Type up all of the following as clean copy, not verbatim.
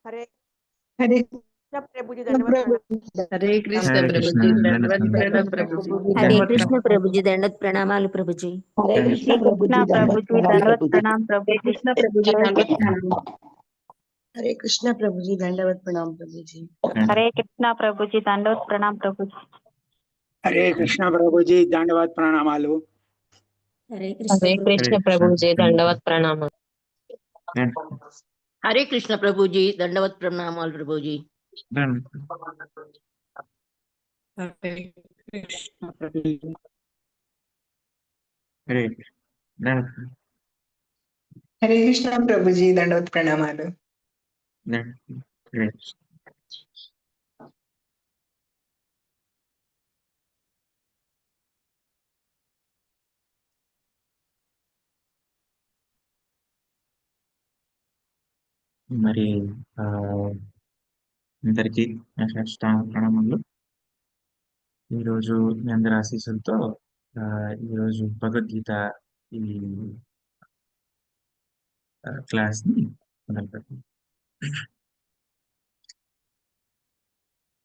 हरे हरे कृष्ण प्रभु जी कृष्ण धन्यवाद प्रभु प्रणाम। हरे कृष्ण हरे प्रभु कृष्ण जी दंडवत दंडवत प्रणाम। प्रणाम प्रभु जी हरे दंडवत कृष्ण प्रणाम प्रभु जी दंडवत प्रणामालु प्रभु जी। हरे हरे कृष्ण हरे प्रभु जी कृष्णा प्रभु दंडवत जी प्रणाम दंडवत प्रभु जी। प्रणाम प्रभु हरे जी। कृष्ण प्रभु जी हरे दंडवत प्रणाम हरे कृष्ण प्रभु जी दंडवत प्रणाम प्रभु जी। हरे कृष्णा प्रभु जी दंडवत प्रणाम प्रभु जी। हरे कृष्ण प्रभु जी दंडवत प्रणामालु। हरे हरे कृष्ण कृष्ण कृष्ण प्रभु जी दंडवत प्रणाम हरे कृष्ण प्रभु जी दंडवत प्रणामालु प्रभु जी। हरे कृष्ण प्रभु जी हरे हरे कृष्ण प्रभु जी दंडवत प्रणामालु। మరి ఆ, అందరికీ నా సాష్టాంగ ప్రణామములు. ఈరోజు మీ అందరి ఆశీస్సులతో ఈరోజు భగవద్గీత ఈ క్లాస్ ని మొదలుపెట్టాం.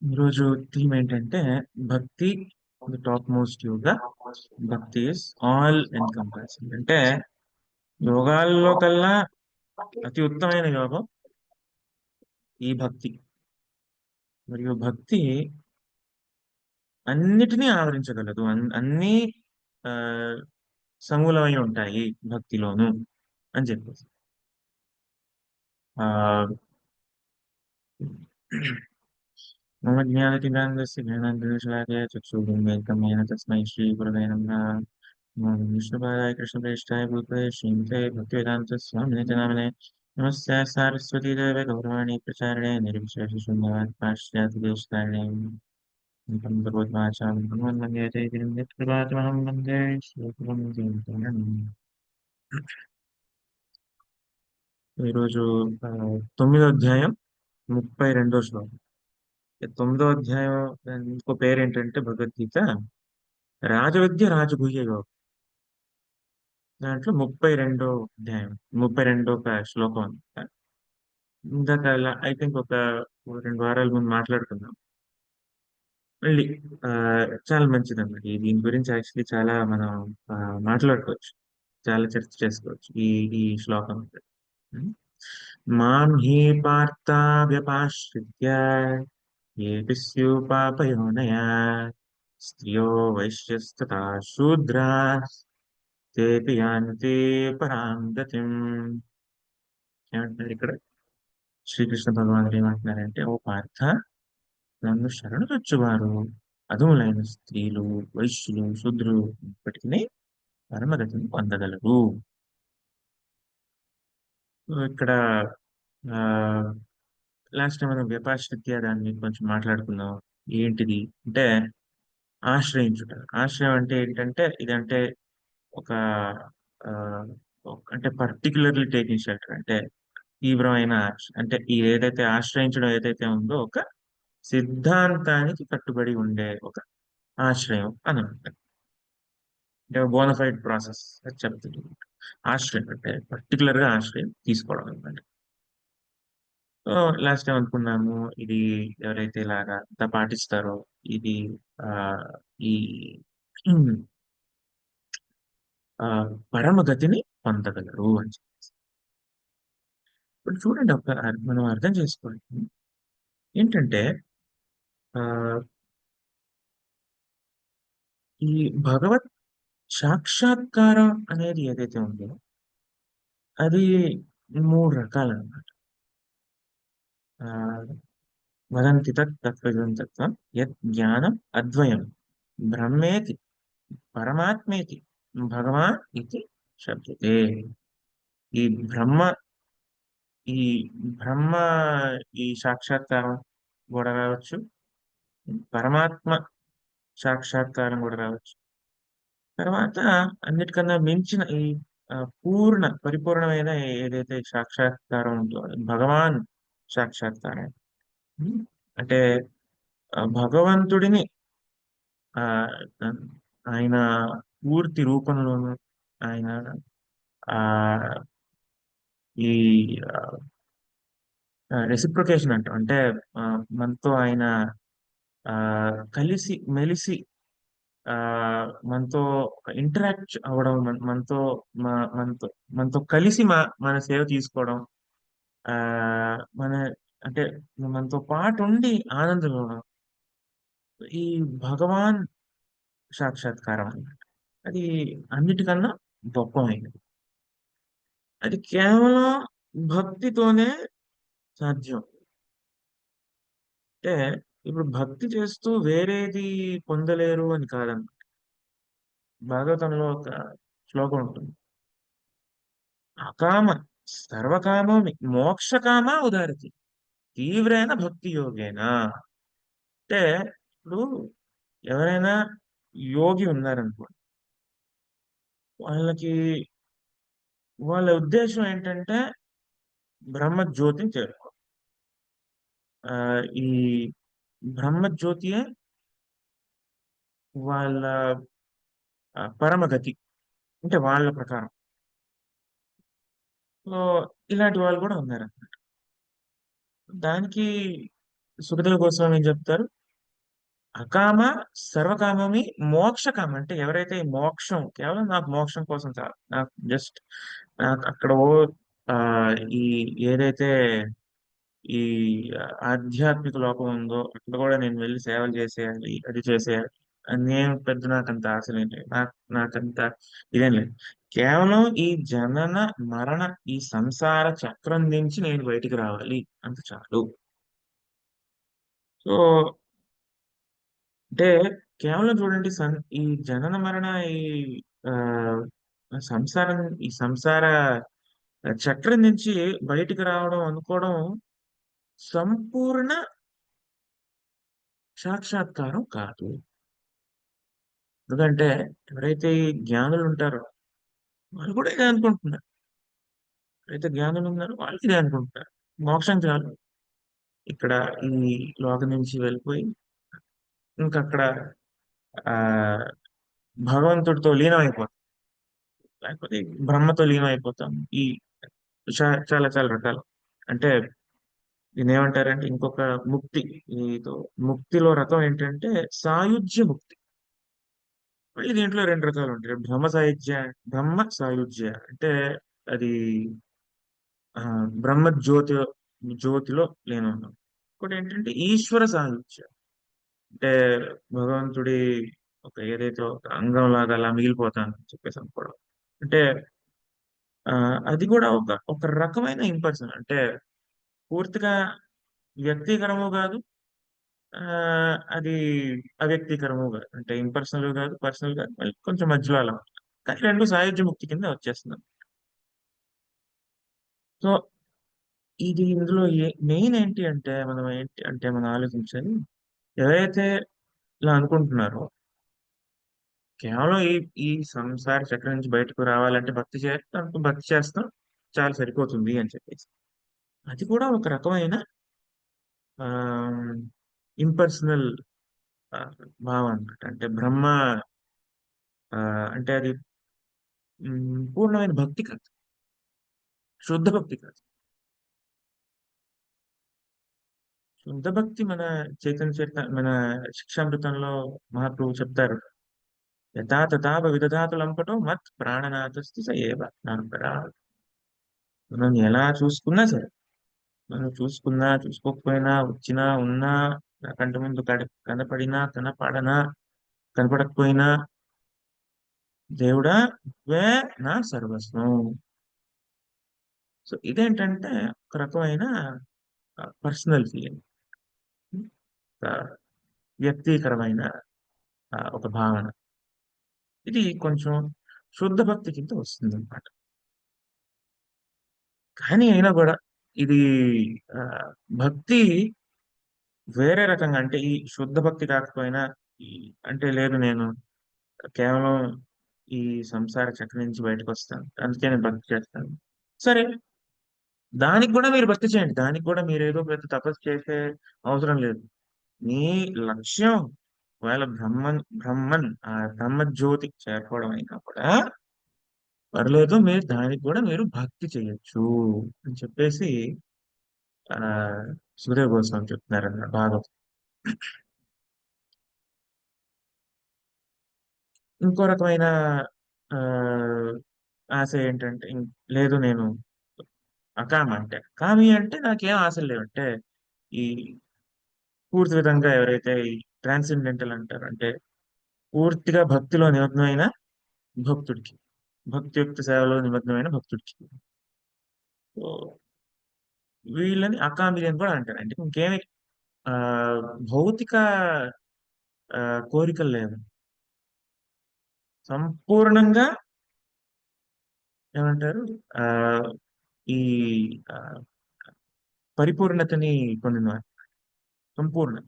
ఈరోజు థీమ్ ఏంటంటే భక్తి టాప్ మోస్ట్ యోగా, భక్తి ఇస్ ఆల్ ఎన్కంపాసింగ్. అంటే యోగాల్లో కల్లా అతి ఉత్తమైన యోగం ఈ భక్తి. మరియు భక్తి అన్నిటినీ ఆవరించగలదు, అన్ని ఆ, సమూలమై ఉంటాయి భక్తిలోను అని చెప్పేసి ఆ మమ జ్ఞానతిగాంధస్య జ్ఞానాంజనశలాకయ చక్షుర్మేకమేన తస్మై శ్రీ గురవే నమః. నమో విష్ణుపాదాయ కృష్ణప్రేష్ఠాయ భూతలే శ్రీమతే భక్తివేదాంత స్వామినే చ నామినే. నమస్తే సారస్వతీ దేవే గౌరవాణి ప్రచారిణే నిర్విశేష శూన్యవాద పాశ్చాత్య దేశకారిణే. భగవద్వాచాం హనుమన్మందే చైతన్యం యత్కృపాతమహం వందే శ్రీగురుం జయంతం. ఈరోజు 9వ అధ్యాయం 32వ శ్లోకం. ఈ 9వ అధ్యాయం ఇంకో పేరు ఏంటంటే భగవద్గీత రాజవిద్య రాజగుహ్య యోగం. దాంట్లో 32వ అధ్యాయం 32వ శ్లోకం అనమాట. ఇందాక ఐ థింక్ ఒక 2 వారాల ముందు మాట్లాడుకున్నాం. మళ్ళీ ఆ, చాలా మంచిది అన్నమాట. దీని గురించి యాక్చువల్లీ చాలా మనం మాట్లాడుకోవచ్చు, చాలా చర్చ చేసుకోవచ్చు ఈ ఈ శ్లోకం. మాం హి పార్థ వ్యపాశ్రిత్య ఏపి స్యూపాపయోనయా స్త్రియో వైశ్యస్తథా శూద్రా తేపి యాంతి పరాం గతిం. ఏమంటున్నారు ఇక్కడ శ్రీకృష్ణ భగవానుడు ఏమంటున్నారంటే, ఓ పార్థ, నన్ను శరణుజొచ్చువారు అధములైన స్త్రీలు, వైశ్యులు, శూద్రులు ఇప్పటికీ పరమగతిని పొందగలరు. ఇక్కడ ఆ లాస్ట్ టైం మనం వ్యపాశ్రిత్య దాన్ని కొంచెం మాట్లాడుకున్నాం. ఏంటిది అంటే ఆశ్రయించుట. ఆశ్రయం అంటే ఏంటంటే ఇదంటే ఒక ఆ, అంటే పర్టికులర్లీ టేకింగ్ షెల్టర్, అంటే తీవ్రమైన అంటే ఈ ఏదైతే ఆశ్రయించడం ఏదైతే ఉందో ఒక సిద్ధాంతానికి కట్టుబడి ఉండే ఒక ఆశ్రయం అని అంటారు. అంటే బోనఫైడ్ ప్రాసెస్ అని చెప్తుంది. ఆశ్రయం అంటే పర్టికులర్ గా ఆశ్రయం తీసుకోవడం అనమాట. సో లాస్ట్ టైం అనుకున్నాము, ఇది ఎవరైతే ఇలాగా అంతా పాటిస్తారో ఇది ఆ ఈ ఆ పరమగతిని పొందగలరు అని చెప్పేసి. ఇప్పుడు చూడండి, మనం అర్థం చేసుకోవాలి ఏంటంటే ఆ ఈ భగవత్ సాక్షాత్కారం అనేది ఏదైతే ఉందో అది 3 రకాలన్నమాట. ఆ వదంతి తత్వజం తత్వం యత్ జ్ఞానం అద్వయం బ్రహ్మేతి పరమాత్మేతి భగవాన్ ఇది శబ్దతే. ఈ బ్రహ్మ ఈ బ్రహ్మ ఈ సాక్షాత్కారం కూడా రావచ్చు, పరమాత్మ సాక్షాత్కారం కూడా రావచ్చు. తర్వాత అన్నిటికన్నా మించిన ఈ పరిపూర్ణమైన ఏదైతే సాక్షాత్కారం ఉందో అది భగవాన్ సాక్షాత్కారం. ఉమ్, అంటే భగవంతుడిని ఆ ఆయన పూర్తి రూపంలోను, ఆయన ఆ ఈ రెసిప్రొకేషన్ అంటాం. అంటే ఆ, మనతో ఆయన ఆ, కలిసి మెలిసి ఆ, మనతో ఇంటరాక్ట్ అవ్వడం, మనతో మనతో మనతో కలిసి మన సేవ తీసుకోవడం, ఆ మన అంటే మనతో పాటు ఉండి ఆనందం ఇవ్వడం, ఈ భగవాన్ సాక్షాత్కారం అన్నమాట. అది అన్నిటికన్నా గొప్పమైనది. అది కేవలం భక్తితోనే సాధ్యం. అంటే ఇప్పుడు భక్తి చేస్తూ వేరేది పొందలేరు అని కాదన్నమాట. భాగవతంలో ఒక శ్లోకం ఉంటుంది. అకామ సర్వకామమి మోక్షకామ ఉదారతి తీవ్రైన భక్తి యోగేన. అంటే ఇప్పుడు ఎవరైనా యోగి ఉన్నారనుకోండి, వాళ్ళకి వాళ్ళ ఉద్దేశం ఏంటంటే బ్రహ్మజ్యోతిని చేరుకో. ఈ బ్రహ్మజ్యోతియే వాళ్ళ పరమగతి, అంటే వాళ్ళ ప్రకారం. సో ఇలాంటి వాళ్ళు కూడా ఉన్నారు. దానికి సుఖదేవ గోస్వామి ఏం చెప్తారు? అకామ సర్వకామమి మోక్షకామ. అంటే ఎవరైతే ఈ మోక్షం, కేవలం నాకు మోక్షం కోసం చాలు, నాకు జస్ట్ నాకు అక్కడ ఆ, ఈ ఏదైతే ఈ ఆధ్యాత్మిక లోకం ఉందో అక్కడ కూడా నేను వెళ్ళి సేవలు చేసేయాలి, అది చేసేయాలి అని నేను పెద్ద నాకంత ఆశలేం లేదు, నాకంత ఇదేం లేదు. కేవలం ఈ జనన మరణ ఈ సంసార చక్రం నుంచి నేను బయటికి రావాలి అంత చాలు. సో అంటే కేవలం చూడండి, ఈ జనన మరణ ఈ ఆ, సంసారం ఈ సంసార చక్రం నుంచి బయటికి రావడం అనుకోవడం సంపూర్ణ సాక్షాత్కారం కాదు. ఎందుకంటే ఎవరైతే ఈ జ్ఞానులు ఉంటారో వాళ్ళు కూడా ఇదే అనుకుంటున్నారు. ఎవరైతే జ్ఞానులు ఉన్నారో వాళ్ళు ఇదే అనుకుంటున్నారు, మోక్షం చాలు, ఇక్కడ ఈ లోకం నుంచి వెళ్ళిపోయి ఇంకా అక్కడ ఆ భగవంతుడితో లీనం అయిపోతాం, లేకపోతే బ్రహ్మతో లీనం అయిపోతాం. ఈ చాలా చాలా రకాలు. అంటే దీన్ని ఏమంటారంటే ఇంకొక ముక్తి, ఈ ముక్తిలో రకం ఏంటంటే సాయుజ్య ముక్తి. మళ్ళీ దీంట్లో రెండు రకాలు ఉంటాయి. బ్రహ్మ సాయుజ్య అంటే అది ఆ బ్రహ్మ జ్యోతిలో లేను ఉన్నాం. ఇంకోటి ఏంటంటే ఈశ్వర సాయుజ్య, అంటే భగవంతుడి ఏదైతే ఒక అంగం లాగా అలా మిగిలిపోతాను అని చెప్పేసి అనుకోవడం. అంటే ఆ అది కూడా ఒక ఒక రకమైన ఇంపర్సన్, అంటే పూర్తిగా వ్యక్తీకరము కాదు, ఆ అది అవ్యక్తీకరము కాదు, అంటే ఇంపర్సనల్ కాదు, పర్సనల్ కాదు, మళ్ళీ కొంచెం మధ్యలో అలా ఉంటుంది. కానీ రెండు సాయుధ్య ముక్తి కింద వచ్చేస్తున్నాం. సో ఇది ఇందులో మెయిన్ ఏంటి అంటే మనం ఆలోచించాలి. ఎవరైతే ఇలా అనుకుంటున్నారో కేవలం ఈ సంసార చక్రం నుంచి బయటకు రావాలంటే భక్తి చేస్తాం, భక్తి చేస్తాం చాలా సరిపోతుంది అని చెప్పేసి, అది కూడా ఒక రకమైన ఇంపర్సనల్ భావం అన్నమాట. అంటే బ్రహ్మ ఆ, అంటే అది పూర్ణమైన భక్తి కాదు, శుద్ధ భక్తి కాదు. శుద్ధ భక్తి మన మన శిక్షామృతంలో మహాప్రభు చెప్తారు. యథా తథాప విదధాతు లంపటో మత్ ప్రాణనాథస్తి స ఏవ నాంపరా. మనం ఎలా చూసుకున్నా సరే, మనం చూసుకున్నా చూసుకోకపోయినా, వచ్చినా ఉన్నా, నా కంటి ముందు కనపడినా కనపడనా కనపడకపోయినా, దేవుడా వే నా సర్వస్వం. సో ఇదేంటంటే ఒక రకమైన పర్సనల్ ఫీలింగ్, వ్యక్తీకరమైన ఒక భావన. ఇది కొంచెం శుద్ధ భక్తి కింద వస్తుంది అనమాట. కానీ అయినా కూడా ఇది ఆ, భక్తి వేరే రకంగా, అంటే ఈ శుద్ధ భక్తి కాకపోయినా, ఈ అంటే లేదు నేను కేవలం ఈ సంసార చక్రం నుంచి బయటకు వస్తాను అందుకే నేను భక్తి చేస్తాను, సరే దానికి కూడా మీరు భక్తి చేయండి. దానికి కూడా మీరు ఏదో పెద్ద తపస్సు చేసే అవసరం లేదు. మీ లక్ష్యం ఒకవేళ బ్రహ్మన్ ఆ బ్రహ్మజ్యోతి చేరుకోవడం అయినా కూడా పర్లేదు, మీరు దానికి కూడా మీరు భక్తి చేయొచ్చు అని చెప్పేసి ఆ సుఖదేవ్ గోస్వామి చెప్తున్నారన్నమాట భాగవతం. ఇంకో రకమైన ఆ ఆశ ఏంటంటే లేదు నేను అకామ అంటే కామి అంటే నాకేం ఆశలు లేవంటే ఈ పూర్తి విధంగా ఎవరైతే ఈ ట్రాన్సెండెంటల్ అంటారు అంటే పూర్తిగా భక్తిలో నిమగ్నమైన భక్తుడికి, భక్తియుక్త సేవలో నిమగ్నమైన భక్తుడికి, సో వీళ్ళని అకామిలి అని కూడా అంటారు. అంటే ఇంకేమి ఆ భౌతిక ఆ కోరికలు లేవు, సంపూర్ణంగా ఏమంటారు ఆ ఈ ఆ, పరిపూర్ణతని పొందినవారు, సంపూర్ణ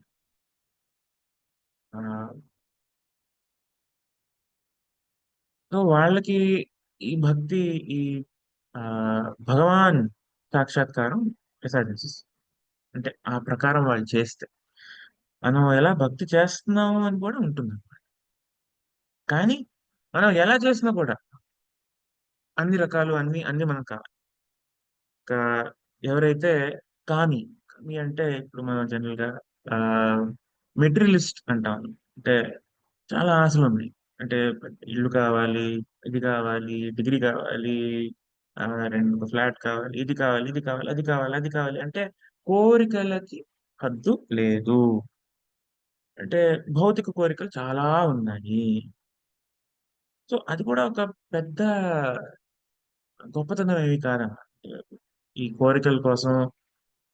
ఆ, సో వాళ్ళకి ఈ భక్తి ఈ ఆ భగవాన్ సాక్షాత్కారం ప్రసాదించేస్తుంది. అంటే ఆ ప్రకారం వాళ్ళు చేస్తే మనం ఎలా భక్తి చేస్తున్నాము అని కూడా ఉంటుంది. కానీ మనం ఎలా చేసినా కూడా అన్ని రకాలు అన్ని మనకు కావాలి. ఇంకా ఎవరైతే కామి కామి అంటే ఇప్పుడు మనం జనరల్ గా ఆ మెటీరియలిస్ట్ అంటాం. అంటే చాలా ఆశలు ఉన్నాయి. అంటే ఇల్లు కావాలి, ఇది కావాలి, డిగ్రీ కావాలి, ఆ ఒక ఫ్లాట్ కావాలి, ఇది కావాలి, ఇది కావాలి, అది కావాలి, అది కావాలి అంటే కోరికలకి హద్దు లేదు. అంటే భౌతిక కోరికలు చాలా ఉన్నాయి. సో అది కూడా ఒక పెద్ద గొప్పతనం ఏమి కాదన్నమాట. ఈ కోరికల కోసం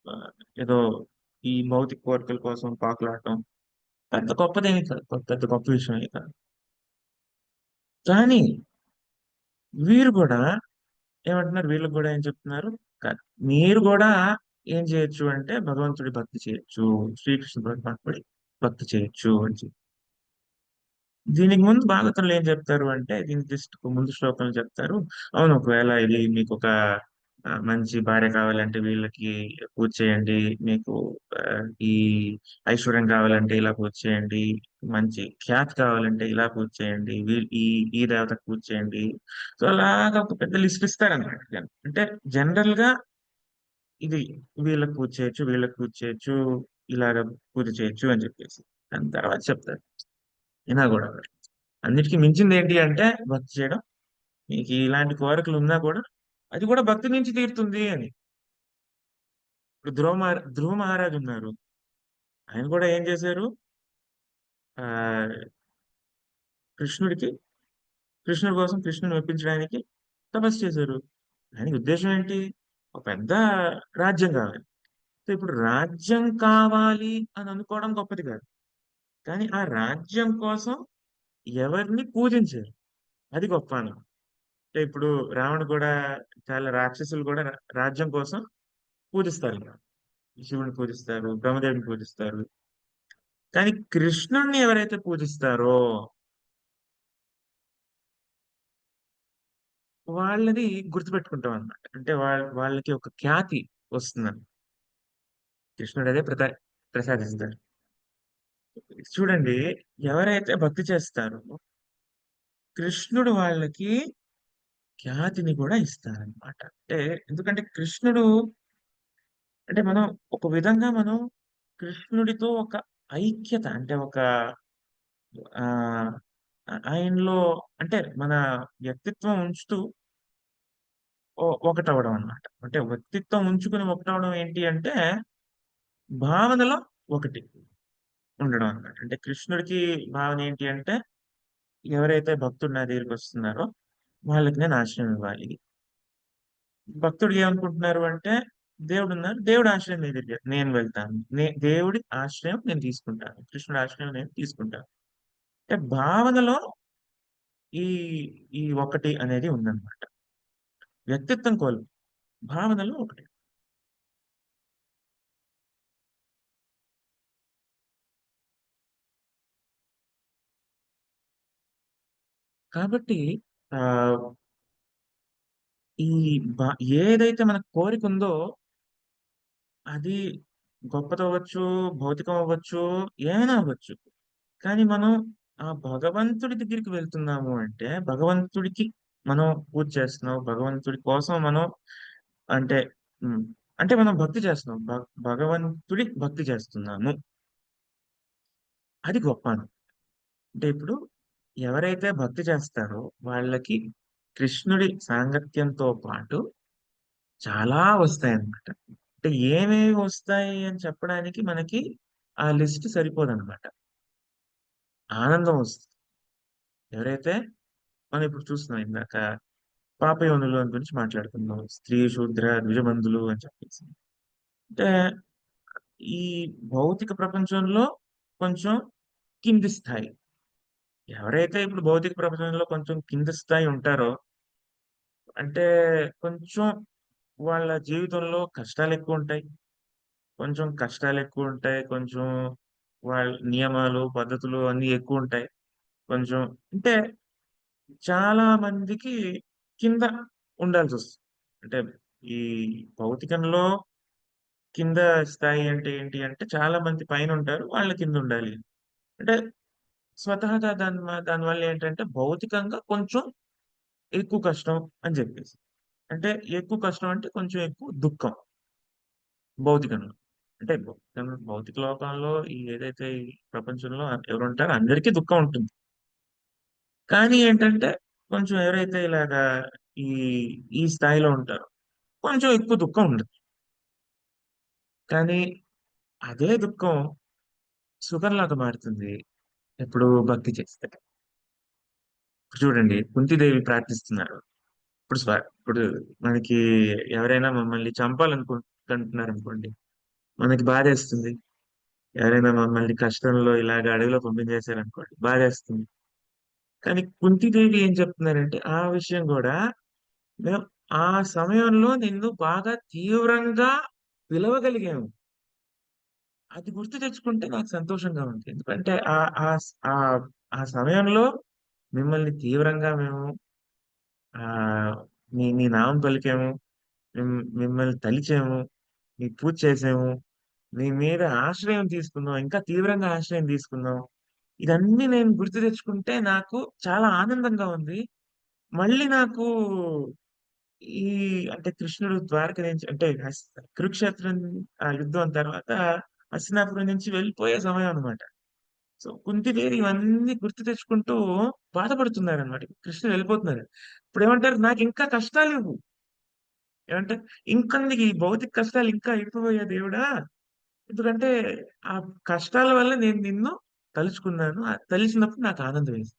ఆ, ఏదో ఈ భౌతిక కోరికల కోసం పాకులాడటం పెద్ద గొప్పదేమి కాదు, పెద్ద గొప్ప విషయం ఏమి కాదు. కానీ వీరు కూడా ఏమంటున్నారు, వీళ్ళకి కూడా ఏం చెప్తున్నారు, కాదు మీరు కూడా ఏం చేయొచ్చు అంటే భగవంతుడి భక్తి చేయొచ్చు, శ్రీకృష్ణ పరమాత్ముడి భక్తి చేయొచ్చు అని చెప్పి. దీనికి ముందు భాగవతంలో ఏం చెప్తారు అంటే దీనికి జస్ట్ ముందు శ్లోకంలో చెప్తారు, అవును ఒకవేళ ఇది మీకు ఒక మంచి భార్య కావాలంటే వీళ్ళకి పూజ చేయండి, మీకు ఆ, ఈ ఐశ్వర్యం కావాలంటే ఇలా పూజ చేయండి, మంచి ఖ్యాతి కావాలంటే ఇలా పూజ చేయండి, ఈ ఈ దేవతకు పూజ చేయండి. సో అలాగా ఒక పెద్ద లిస్ట్ ఇస్తారన్నమాట. అంటే జనరల్ గా ఇది వీళ్ళకి పూజ చేయొచ్చు, వీళ్ళకి పూజ చేయొచ్చు, ఇలాగ పూజ చేయొచ్చు అని చెప్పేసి దాని తర్వాత చెప్తారు. అయినా కూడా అన్నిటికీ మించింది ఏంటి అంటే భక్తి చేయడం. మీకు ఇలాంటి కోరికలు ఉన్నా కూడా అది కూడా భక్తి నుంచి తీరుతుంది అని. ఇప్పుడు ధ్రువ మహారాజు ఉన్నారు, ఆయన కూడా ఏం చేశారు, ఆ కృష్ణుడికి కృష్ణుడి కోసం కృష్ణుని మెప్పించడానికి తపస్సు చేశారు. ఆయనకి ఉద్దేశం ఏంటి, ఒక పెద్ద రాజ్యం కావాలి. సో ఇప్పుడు రాజ్యం కావాలి అని అనుకోవడం గొప్పది కాదు, కానీ ఆ రాజ్యం కోసం ఎవరిని పూజించారు అది గొప్ప అన్నమాట. అంటే ఇప్పుడు రావణుడు కూడా, చాలా రాక్షసులు కూడా రాజ్యం కోసం పూజిస్తారు ఇంకా. శివుని పూజిస్తారు, బ్రహ్మదేవుని పూజిస్తారు. కానీ కృష్ణుణ్ణి ఎవరైతే పూజిస్తారో వాళ్ళని గుర్తుపెట్టుకుంటాం అన్నమాట. అంటే వాళ్ళకి ఒక ఖ్యాతి వస్తుందని కృష్ణుడు అదే ప్రసాదిస్తారు. చూడండి, ఎవరైతే భక్తి చేస్తారో కృష్ణుడు వాళ్ళకి ఖ్యాతిని కూడా ఇస్తారనమాట. అంటే ఎందుకంటే కృష్ణుడు అంటే మనం ఒక విధంగా మనం కృష్ణుడితో ఒక ఐక్యత అంటే ఒక ఆ ఆయనలో అంటే మన వ్యక్తిత్వం ఉంచుతూ ఒకటవడం అన్నమాట. అంటే వ్యక్తిత్వం ఉంచుకుని ఒకటవడం ఏంటి అంటే భావనలో ఒకటి ఉండడం అన్నమాట. అంటే కృష్ణుడికి భావన ఏంటి అంటే ఎవరైతే భక్తుడు నా దగ్గరికి వస్తున్నారో వాళ్ళకి నేను ఆశ్రయం ఇవ్వాలి. భక్తుడు ఏమనుకుంటున్నారు అంటే దేవుడు ఉన్నారు, దేవుడి ఆశ్రయం నీ దగ్గర నేను వెళ్తాను, దేవుడి ఆశ్రయం నేను తీసుకుంటాను, కృష్ణుడి ఆశ్రయం నేను తీసుకుంటాను. అంటే భావనలో ఈ ఈ ఒకటి అనేది ఉందన్నమాట. వ్యక్తిత్వం కోల్పు, భావనలో ఒకటి. కాబట్టి ఆ ఈ ఏదైతే మనకు కోరిక ఉందో అది గొప్పది అవ్వచ్చు, భౌతికం అవ్వచ్చు, ఏమైనా అవ్వచ్చు. కానీ మనం ఆ భగవంతుడి దగ్గరికి వెళ్తున్నాము అంటే భగవంతుడికి మనం పూజ చేస్తున్నాం, భగవంతుడి కోసం మనం అంటే అంటే మనం భక్తి చేస్తున్నాం, భగవంతుడి భక్తి చేస్తున్నాము, అది గొప్ప అంటే ఇప్పుడు ఎవరైతే భక్తి చేస్తారో వాళ్ళకి కృష్ణుడి సాంగత్యంతో పాటు చాలా వస్తాయి అన్నమాట. అంటే ఏమేమి వస్తాయి అని చెప్పడానికి మనకి ఆ లిస్ట్ సరిపోదన్నమాట. ఆనందం వస్తుంది. ఎవరైతే మనం ఇప్పుడు చూస్తున్నాం, ఇందాక పాపయోనులు అని గురించి మాట్లాడుకున్నాం, స్త్రీ శూద్ర ద్విజబంధులు అని చెప్పేసి. అంటే ఈ భౌతిక ప్రపంచంలో కొంచెం కింది స్థాయి, ఎవరైతే ఇప్పుడు భౌతిక ప్రపంచంలో కొంచెం కింది స్థాయి ఉంటారో అంటే కొంచెం వాళ్ళ జీవితంలో కష్టాలు ఎక్కువ ఉంటాయి, కొంచెం కష్టాలు ఎక్కువ ఉంటాయి, కొంచెం వాళ్ళ నియమాలు పద్ధతులు అన్ని ఎక్కువ ఉంటాయి, కొంచెం అంటే చాలా మందికి కింద ఉండాల్సి వస్తుంది. అంటే ఈ భౌతికంలో కింద స్థాయి అంటే ఏంటి అంటే చాలా మంది పైన ఉంటారు, వాళ్ళ కింద ఉండాలి. అంటే స్వతహాగా దానివల్ల ఏంటంటే భౌతికంగా కొంచెం ఎక్కువ కష్టం అని చెప్పేసి. అంటే ఎక్కువ కష్టం అంటే కొంచెం ఎక్కువ దుఃఖం భౌతికంలో. అంటే భౌతిక లోకంలో ఈ ఏదైతే ఈ ప్రపంచంలో ఎవరు ఉంటారో అందరికీ దుఃఖం ఉంటుంది. కానీ ఏంటంటే కొంచెం ఎవరైతే ఇలాగా ఈ ఈ స్థాయిలో ఉంటారో కొంచెం ఎక్కువ దుఃఖం ఉండదు. కానీ అదే దుఃఖం సుఖంలాగా మారుతుంది ఎప్పుడు భక్తి చేస్తే. ఇప్పుడు చూడండి, కుంతిదేవి ప్రార్థిస్తున్నారు. ఇప్పుడు మనకి ఎవరైనా మమ్మల్ని చంపాలనుకుంటున్నారు అనుకోండి, మనకి బాధేస్తుంది. ఎవరైనా మమ్మల్ని కష్టంలో ఇలాగ అడవిలో పంపించేశారనుకోండి, బాధేస్తుంది. కానీ కుంతిదేవి ఏం చెప్తున్నారంటే ఆ విషయం కూడా, మేము ఆ సమయంలో నిన్ను బాగా తీవ్రంగా పిలవగలిగాము, అది గుర్తు తెచ్చుకుంటే నాకు సంతోషంగా ఉంది. ఎందుకంటే ఆ ఆ ఆ ఆ సమయంలో మిమ్మల్ని తీవ్రంగా మేము ఆ మీ నామం పలికాము, మిమ్మల్ని తలిచాము, మీ పూజ చేసాము, మీ మీద ఆశ్రయం తీసుకున్నాం, ఇంకా తీవ్రంగా ఆశ్రయం తీసుకున్నాం. ఇదన్నీ నేను గుర్తు తెచ్చుకుంటే నాకు చాలా ఆనందంగా ఉంది. మళ్ళీ నాకు ఈ అంటే కృష్ణుడు ద్వారక నుంచి అంటే కురుక్షేత్రం ఆ యుద్ధం తర్వాత హస్తినాపురం నుంచి వెళ్ళిపోయే సమయం అన్నమాట. సో కుంతిదేవి ఇవన్నీ గుర్తు తెచ్చుకుంటూ బాధపడుతున్నారు అనమాట. కృష్ణుడు వెళ్ళిపోతున్నారు. ఇప్పుడు ఏమంటారు, నాకు ఇంకా కష్టాలు ఇవ్వు, ఏమంటే ఇంకా నీకు ఈ భౌతిక కష్టాలు ఇంకా ఎక్కువయ్యా దేవుడా, ఎందుకంటే ఆ కష్టాల వల్ల నేను నిన్ను తలుచుకున్నాను, ఆ తలిచినప్పుడు నాకు ఆనందం వేసింది.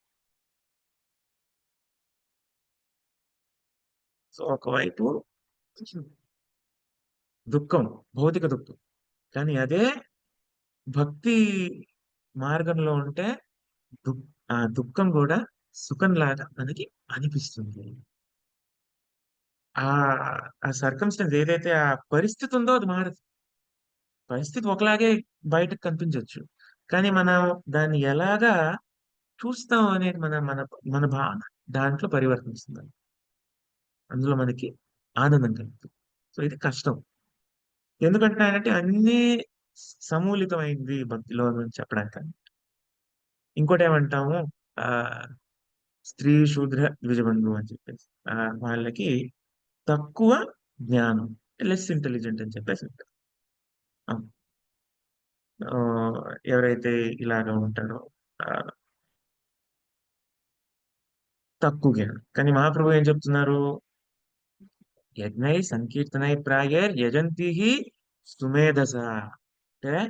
సో ఒకవైపు దుఃఖం, భౌతిక దుఃఖం, కానీ అదే భక్తి మార్గంలో ఉంటే దు ఆ దుఃఖం కూడా సుఖంలాగా మనకి అనిపిస్తుంది. ఆ ఆ సర్కమ్స్టెన్స్ ఏదైతే ఆ పరిస్థితి ఉందో అది మారదు. పరిస్థితి ఒకలాగే బయటకు కనిపించవచ్చు, కానీ మనం దాన్ని ఎలాగా చూస్తాం అనేది మన మన మన భావన దాంట్లో పరివర్తిస్తుంది. అందులో మనకి ఆనందం కలుగుతుంది. సో ఇది కష్టం. ఎందుకంటే ఆయనంటే అన్నీ సమూలితమైంది భక్తిలో అని చెప్పడానికి. ఇంకోటి ఏమంటాము, ఆ స్త్రీ శూద్ర ద్విజబంధు అని చెప్పేసి వాళ్ళకి తక్కువ జ్ఞానం, లెస్ ఇంటెలిజెంట్ అని చెప్పేసి అంటారు. ఆ, ఆ, ఎవరైతే ఇలాగ ఉంటారో ఆ, తక్కువ జ్ఞానం. కానీ మహాప్రభు ఏం చెప్తున్నారు, యజ్ఞై సంకీర్తనై ప్రాయర్ యజంతి సుమేధస. అంటే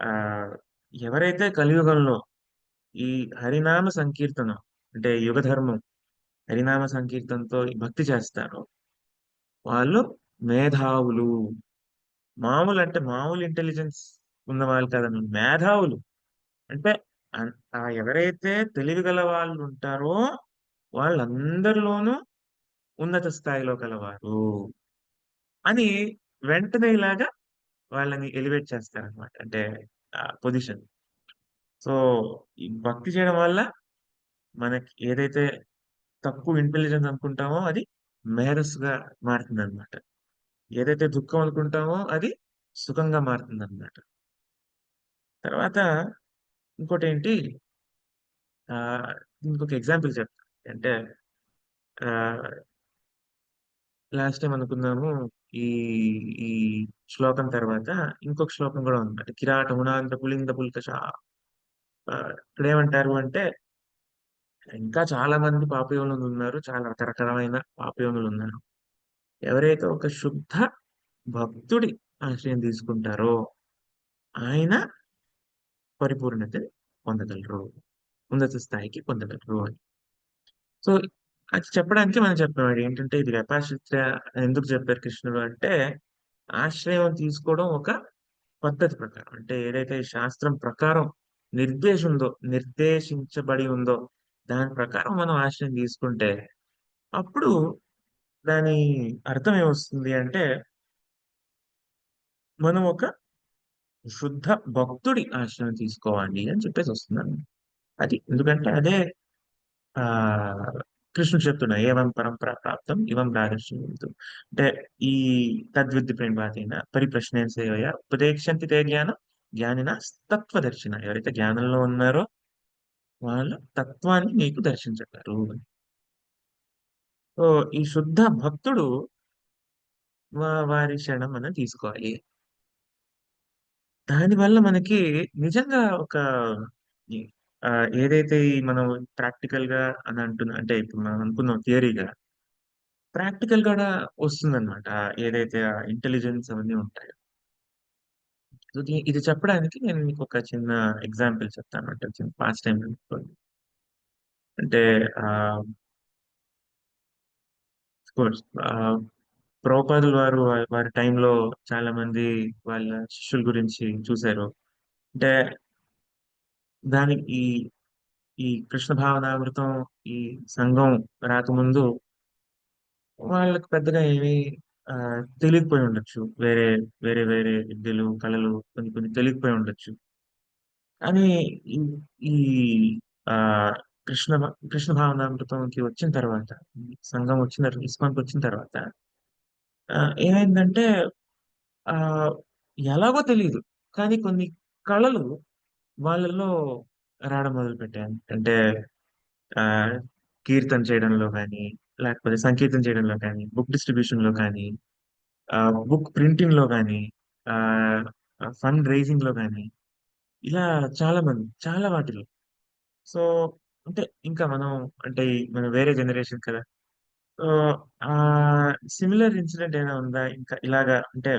ఆ ఎవరైతే కలియుగంలో ఈ హరినామ సంకీర్తనం అంటే యుగ ధర్మం హరినామ సంకీర్తనతో భక్తి చేస్తారో వాళ్ళు మేధావులు. మామూలు అంటే మామూలు ఇంటెలిజెన్స్ ఉన్న వాళ్ళు కాదండి, మేధావులు. అంటే ఎవరైతే తెలివి గల వాళ్ళు ఉంటారో వాళ్ళందరిలోనూ ఉన్నత స్థాయిలో కలవారు అని వెంటనే ఇలాగా వాళ్ళని ఎలివేట్ చేస్తారనమాట, అంటే పొజిషన్. సో ఈ భక్తి చేయడం వల్ల మనకి ఏదైతే తక్కువ ఇంటెలిజెన్స్ అనుకుంటామో అది మేధస్సుగా మారుతుంది అనమాట. ఏదైతే దుఃఖం అనుకుంటామో అది సుఖంగా మారుతుంది అనమాట. తర్వాత ఇంకోటి ఏంటి, ఆ ఇంకొక ఎగ్జాంపుల్ చెప్తా. అంటే ఆ లాస్ట్ టైం అనుకున్నాము, ఈ ఈ శ్లోకం తర్వాత ఇంకొక శ్లోకం కూడా ఉంది. అంటే కిరాట గుణాంత పులింద పుల్కష. ఇక్కడ ఏమంటారు అంటే ఇంకా చాలా మంది పాపయోనులు ఉన్నారు, చాలా రకరకాలైన పాపయోనులు ఉన్నారు. ఎవరైతే ఒక శుద్ధ భక్తుడి ఆశ్రయం తీసుకుంటారో ఆయన పరిపూర్ణతని పొందగలరు, ఉన్నత స్థాయికి పొందగలరు అని. సో అది చెప్పడానికి మనం చెప్పాడు ఏంటంటే ఇది వ్యపాశ్రిత్య ఎందుకు చెప్పారు కృష్ణుడు అంటే ఆశ్రయం తీసుకోవడం ఒక పద్ధతి ప్రకారం, అంటే ఏదైతే ఈ శాస్త్రం ప్రకారం నిర్దేశించబడి ఉందో దాని ప్రకారం మనం ఆశ్రయం తీసుకుంటే అప్పుడు దాని అర్థం ఏమొస్తుంది అంటే మనం ఒక శుద్ధ భక్తుడి ఆశ్రయం తీసుకోవాలి అని చెప్పేసి వస్తున్నాను. అది ఎందుకంటే అదే ఆ కృష్ణుడు చెప్తున్నా ఏవం పరంపర ప్రాప్తం ఇవం రాజర్షి. అంటే ఈ తద్విద్ది ప్రేణిపాతైన పరిప్రశ్నేన సేవయ ఉపదేక్షంతి తే జ్ఞానం జ్ఞానిన తత్వదర్శిన. ఎవరైతే జ్ఞానంలో ఉన్నారో వాళ్ళ తత్వాన్ని నీకు దర్శించగలరు. సో ఈ శుద్ధ భక్తుడు వారి శరణం మనం తీసుకోవాలి. దానివల్ల మనకి నిజంగా ఒక ఈ, ఆ, ఏదైతే ఈ మనం ప్రాక్టికల్ గా అని అంటే ఇప్పుడు మనం అనుకున్నాం థియరీగా, ప్రాక్టికల్ కూడా వస్తుందన్నమాట. ఏదైతే ఇంటెలిజెన్స్ అవన్నీ ఉంటాయో. సో ఇది చెప్పడానికి నేను మీకు ఒక చిన్న ఎగ్జాంపుల్ చెప్తాను అంటే చిన్న పాస్ట్ టైం అంటే కోర్స్ ప్రభుపాదులు వారు వారి టైంలో చాలా మంది వాళ్ళ శిష్యుల గురించి చూశారు. అంటే దానికి ఈ కృష్ణ భావనామృతం ఈ సంఘం రాకముందు వాళ్ళకి పెద్దగా ఏమీ ఆ, తెలియకపోయి ఉండొచ్చు. వేరే వేరే వేరే విద్యలు కళలు కొన్ని కొన్ని తెలియకపోయి ఉండొచ్చు. కానీ ఈ ఈ ఆ కృష్ణ భావనామృతంకి వచ్చిన తర్వాత, ఈ సంఘం వచ్చిన తర్వాత, ఇస్కాన్కి వచ్చిన తర్వాత ఆ, ఏమైందంటే ఆ ఎలాగో తెలియదు కానీ కొన్ని కళలు వాళ్ళల్లో రావడం మొదలు పెట్టాను. అంటే ఆ కీర్తన చేయడంలో కానీ, లేకపోతే సంకీర్తన చేయడంలో కానీ, బుక్ డిస్ట్రిబ్యూషన్ లో కానీ, బుక్ ప్రింటింగ్ లో కానీ, ఆ ఫండ్ రైజింగ్ లో కానీ, ఇలా చాలా మంది చాలా వాటిలో. సో అంటే ఇంకా మనం అంటే మనం వేరే జనరేషన్ కదా. సో ఆ సిమిలర్ ఇన్సిడెంట్ ఏమైనా ఉందా ఇంకా ఇలాగా అంటే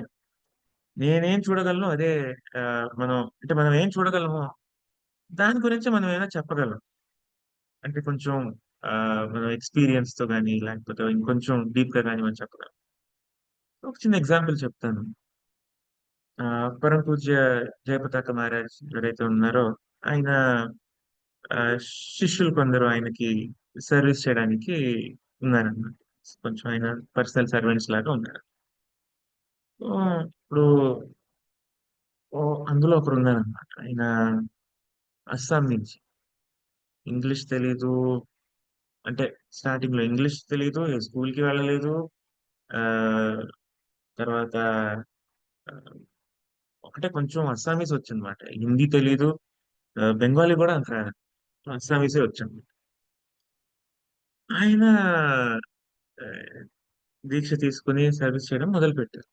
నేనేం చూడగలను అదే ఆ, మనం ఏం చూడగలమో దాని గురించి మనం ఏమైనా చెప్పగలం. అంటే కొంచెం ఆ, మన ఎక్స్పీరియన్స్ తో కానీ లేకపోతే ఇంకొంచెం డీప్ గా కానీ మనం చెప్పగలం. ఒక చిన్న ఎగ్జాంపుల్ చెప్తాను. ఆ, పరమ పూజ్య జయపతాక మహారాజ్ ఎవరైతే ఉన్నారో ఆయన ఆ, శిష్యులు కొందరు ఆయనకి సర్వీస్ చేయడానికి ఉన్నారన్నమాట. కొంచెం ఆయన పర్సనల్ సర్వెంట్స్ లాగా ఉన్నారు. సో, ఇప్పుడు అందులో ఒకరు ఉన్నారన్నమాట. ఆయన అస్సాం నుంచి. ఇంగ్లీష్ తెలీదు, అంటే స్టార్టింగ్ లో ఇంగ్లీష్ తెలీదు, స్కూల్ కి వెళ్ళలేదు. ఆ తర్వాత ఆ, ఒకటే కొంచెం అస్సామీస్ వచ్చిందన్నమాట. హిందీ తెలీదు, బెంగాలీ కూడా అంత రాదు, అస్సామీసే వచ్చింది. ఆయన ఆ, దీక్ష తీసుకుని సర్వీస్ చేయడం మొదలు పెట్టారు.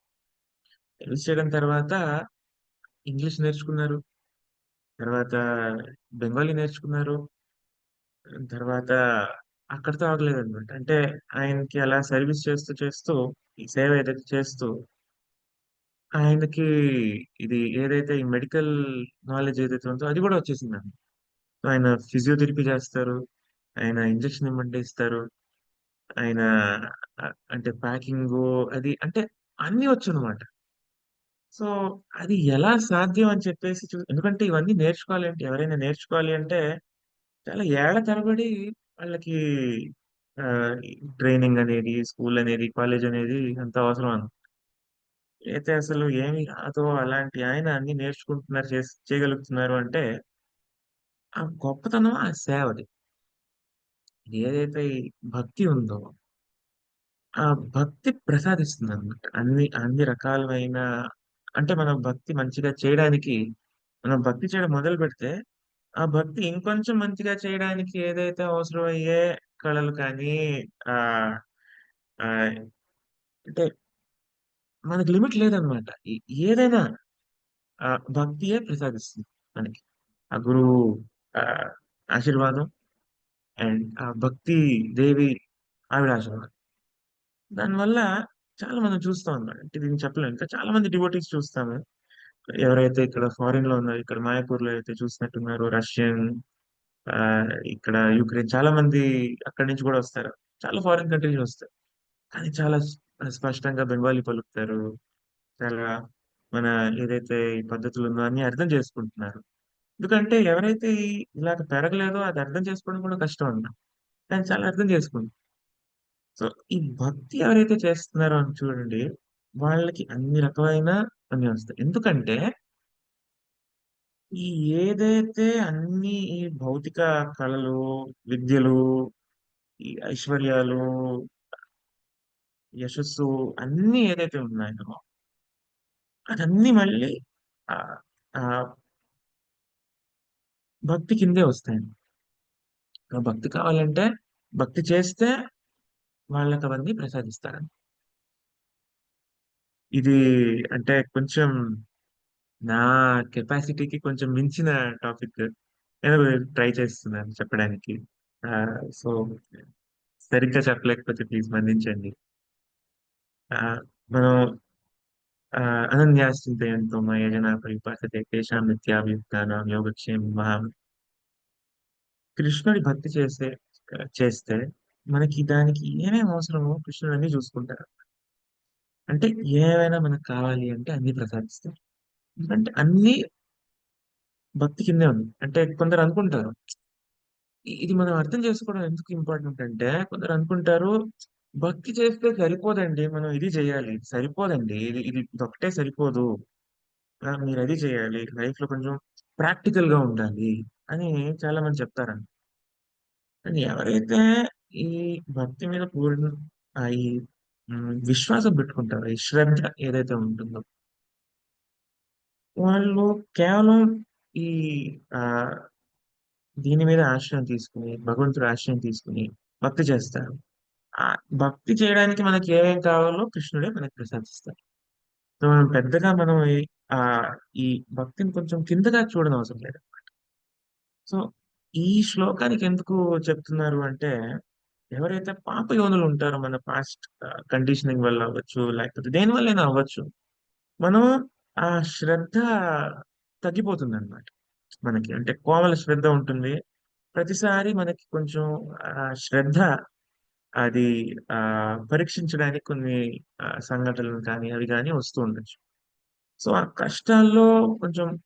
సర్వీస్ చేయడం తర్వాత ఇంగ్లీష్ నేర్చుకున్నారు, తర్వాత బెంగాలీ నేర్చుకున్నారు, తర్వాత అక్కడితో ఆగలేదు అనమాట. అంటే ఆయనకి అలా సర్వీస్ చేస్తూ చేస్తూ ఈ సేవ ఏదైతే చేస్తూ ఆయనకి ఇది ఏదైతే ఈ మెడికల్ నాలెడ్జ్ ఏదైతే ఉందో అది కూడా వచ్చేసింది. ఆయన ఫిజియోథెరపీ చేస్తారు, ఆయన ఇంజక్షన్ ఇవ్వమంటే ఇస్తారు, ఆయన అంటే ప్యాకింగ్ అది అంటే అన్ని వచ్చు అనమాట. సో అది ఎలా సాధ్యం అని చెప్పేసి ఎందుకంటే ఇవన్నీ నేర్చుకోవాలి అంటే ఎవరైనా నేర్చుకోవాలి అంటే చాలా ఏళ్ల తరబడి వాళ్ళకి ట్రైనింగ్ అనేది, స్కూల్ అనేది, కాలేజ్ అనేది అంత అవసరం అయితే అసలు ఏమి రాదో అలాంటి ఆయన అన్ని నేర్చుకుంటున్నారు, చేయగలుగుతున్నారు అంటే ఆ గొప్పతనం ఆ సేవది. ఏదైతే ఈ భక్తి ఉందో ఆ భక్తి ప్రసాదిస్తుంది అనమాట. అన్ని అన్ని రకాలమైన అంటే మనం భక్తి మంచిగా చేయడానికి, మనం భక్తి చేయడం మొదలు పెడితే ఆ భక్తి ఇంకొంచెం మంచిగా చేయడానికి ఏదైతే అవసరం అయ్యే కళలు కానీ ఆ ఆ, అంటే మనకి లిమిట్ లేదనమాట. ఏదైనా భక్తియే ప్రసాదిస్తుంది మనకి. ఆ గురువు ఆ, ఆశీర్వాదం అండ్ ఆ భక్తి దేవి ఆవిడ ఆశీర్వాదం. దానివల్ల చాలా మనం చూస్తాం అన్నమాట. అంటే దీన్ని చెప్పలేము. ఇంకా చాలా మంది డివోటీస్ చూస్తాము. ఎవరైతే ఇక్కడ ఫారిన్ లో ఉన్నారు, ఇక్కడ మాయాపూర్ లో అయితే చూసినట్టున్నారు, రష్యన్, ఆ, ఇక్కడ యుక్రెయిన్, చాలా మంది అక్కడి నుంచి కూడా వస్తారు. చాలా ఫారిన్ కంట్రీస్ వస్తారు. కానీ చాలా స్పష్టంగా బెంగాలీ పలుకుతారు. చాలా మన ఏదైతే ఈ పద్ధతులు ఉందో అన్ని అర్థం చేసుకుంటున్నారు. ఎందుకంటే ఎవరైతే ఇలాగ పెరగలేదో అది అర్థం చేసుకోవడం కూడా కష్టం అన్న. కానీ చాలా అర్థం చేసుకుంటారు. సో ఈ భక్తి ఎవరైతే చేస్తున్నారో అని చూడండి, వాళ్ళకి అన్ని రకమైన అన్ని వస్తాయి. ఎందుకంటే ఈ ఏదైతే అన్ని ఈ భౌతిక కళలు, విద్యలు, ఈ ఐశ్వర్యాలు, యశస్సు అన్ని ఏదైతే ఉన్నాయో అదన్నీ మళ్ళీ ఆ ఆ భక్తి కిందే వస్తాయి. భక్తి కావాలంటే భక్తి చేస్తే వాళ్ళకి అవన్నీ ప్రసాదిస్తారు. ఇది అంటే కొంచెం నా కెపాసిటీకి కొంచెం మించిన టాపిక్. నేను ట్రై చేస్తున్నాను చెప్పడానికి. సో సరిగ్గా చెప్పలేకపోతే ప్లీజ్ మన్నించండి. ఆ, మనం అనన్యాశ్చింతయంతో మయజనా పరిపాసతే తేషాం నిత్యాభియుక్తానాం యోగక్షేమం మహా. కృష్ణుడి భక్తి చేస్తే మనకి దానికి ఏమేమి అవసరమో కృష్ణుడు అన్ని చూసుకుంటారు. అంటే ఏమైనా మనకు కావాలి అంటే అన్ని ప్రసాదిస్తారు. ఎందుకంటే అన్ని భక్తి కిందే ఉంది. అంటే కొందరు అనుకుంటారు, ఇది మనం అర్థం చేసుకోవడం ఎందుకు ఇంపార్టెంట్ అంటే, కొందరు అనుకుంటారు భక్తి చేస్తే సరిపోదండి, మనం ఇది చేయాలి, ఇది సరిపోదండి, ఇది ఒకటే సరిపోదు, మీరు అది చేయాలి, లైఫ్ లో కొంచెం ప్రాక్టికల్ గా ఉండాలి అని చాలా మంది చెప్తారండి. కానీ ఎవరైతే ఈ భక్తి మీద పూర్ణ ఈ విశ్వాసం పెట్టుకుంటారో, ఈ శ్రద్ధ ఏదైతే ఉంటుందో, వాళ్ళు కేవలం ఈ ఆ దీని మీద ఆశ్రయం తీసుకుని, భగవంతుడు ఆశ్రయం తీసుకుని భక్తి చేస్తారు. ఆ భక్తి చేయడానికి మనకి ఏమేం కావాలో కృష్ణుడే మనకి ప్రసాదిస్తారు. సో మనం పెద్దగా మనం ఆ ఈ భక్తిని కొంచెం కిందగా చూడడం అవసరం లేదు. సో ఈ శ్లోకానికి ఎందుకు చెప్తున్నారు అంటే, ఎవరైతే పాప యోనులు ఉంటారో, మన పాస్ట్ కండిషనింగ్ వల్ల అవ్వచ్చు, లేకపోతే దేని వల్ల అవ్వచ్చు, మనం ఆ శ్రద్ధ తగ్గిపోతుంది అనమాట. మనకి అంటే కోమల శ్రద్ధ ఉంటుంది. ప్రతిసారి మనకి కొంచెం శ్రద్ధ అది ఆ పరీక్షించడానికి కొన్ని సంఘటనలు కానీ అవి కానీ వస్తూ ఉండొచ్చు. సో ఆ కష్టాల్లో కొంచెం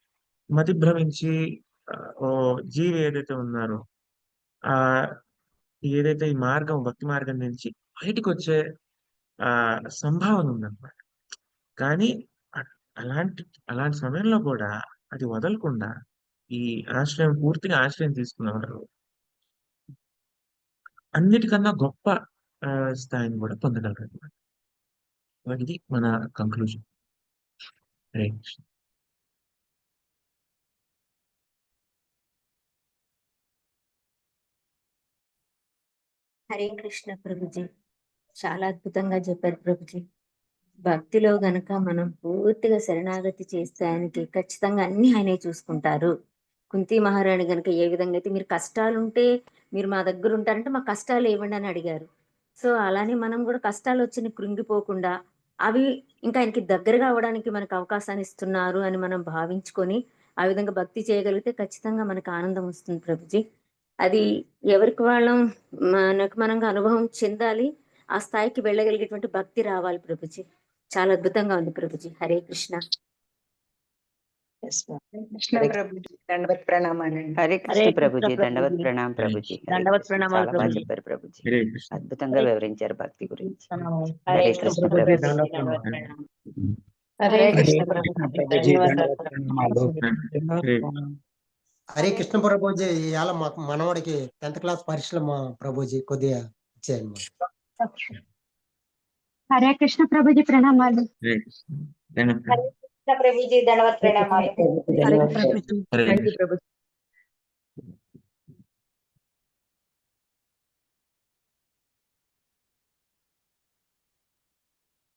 మతి భ్రమించి ఆ, ఓ జీవి ఏదైతే ఉన్నారో, ఆ ఏదైతే ఈ మార్గం భక్తి మార్గం నుంచి బయటికి వచ్చే ఆ సంభావన ఉందన్నమాట. కానీ అ- అలాంటి అలాంటి సమయంలో కూడా అది వదలకుండా ఈ ఆశ్రయం పూర్తిగా ఆశ్రయం తీసుకున్నవారు అన్నిటికన్నా గొప్ప ఆ, స్థాయిని కూడా పొందగలరు అన్నమాట. ఇది మన కంక్లూజన్. హరే కృష్ణ. హరే కృష్ణ ప్రభుజీ. చాలా అద్భుతంగా చెప్పారు ప్రభుజీ. భక్తిలో గనక మనం పూర్తిగా శరణాగతి చేస్తే ఆయనకి ఖచ్చితంగా అన్ని ఆయనే చూసుకుంటారు. కుంతి మహారాణి గనక ఏ విధంగా అయితే మీరు కష్టాలుంటే మీరు మా దగ్గర ఉంటారంటే మా కష్టాలు ఏమండి అని అడిగారు. సో అలానే మనం కూడా కష్టాలు వచ్చి కృంగిపోకుండా అవి ఇంకా ఆయనకి దగ్గరగా అవ్వడానికి మనకు అవకాశాన్ని ఇస్తున్నారు అని మనం భావించుకొని ఆ విధంగా భక్తి చేయగలిగితే ఖచ్చితంగా మనకు ఆనందం వస్తుంది ప్రభుజీ. అది ఎవరికి వాళ్ళం మనకు మనంగా అనుభవం చెందాలి. ఆ స్థాయికి వెళ్ళగలిగేటువంటి భక్తి రావాలి ప్రభుజీ. చాలా అద్భుతంగా ఉంది ప్రభుజీ. హరే కృష్ణ. కృష్ణ ప్రభుజీ దండవత్ ప్రణామాలండి. హరే హరే కృష్ణ కృష్ణ ప్రభుజీ. ప్రభుజీ. దండవత్ ప్రణాం ప్రభుజీ. హరే దండవత్ కృష్ణ. ప్రణామాలు చాలా బాగా ప్రభుజీ. చెప్పారు ప్రభుజీ. హరే కృష్ణ. అద్భుతంగా వివరించారు భక్తి గురించి. హరే హరే కృష్ణ కృష్ణ ప్రభుజీ. ప్రభుజీ. దండవత్ ప్రణామం. హరే హరే కృష్ణ కృష్ణ ప్రభుజీ ప్రభుజీ ధన్యవాదాలు. దండవత్ ప్రణామాలు. హరే హరే కృష్ణ ప్రభుజీ. ఇవాళ మాకు మనవడికి 10th క్లాస్ పరీక్షలు మా ప్రభుజీ కొద్దిగా ఇచ్చేయండి. హరే కృష్ణ ప్రభుజీ ప్రణామాలు. హరే కృష్ణ. ధన్యవాదాలు. ప్రభుజీ ధన్యవాద ప్రణామాలు. హరే కృష్ణ.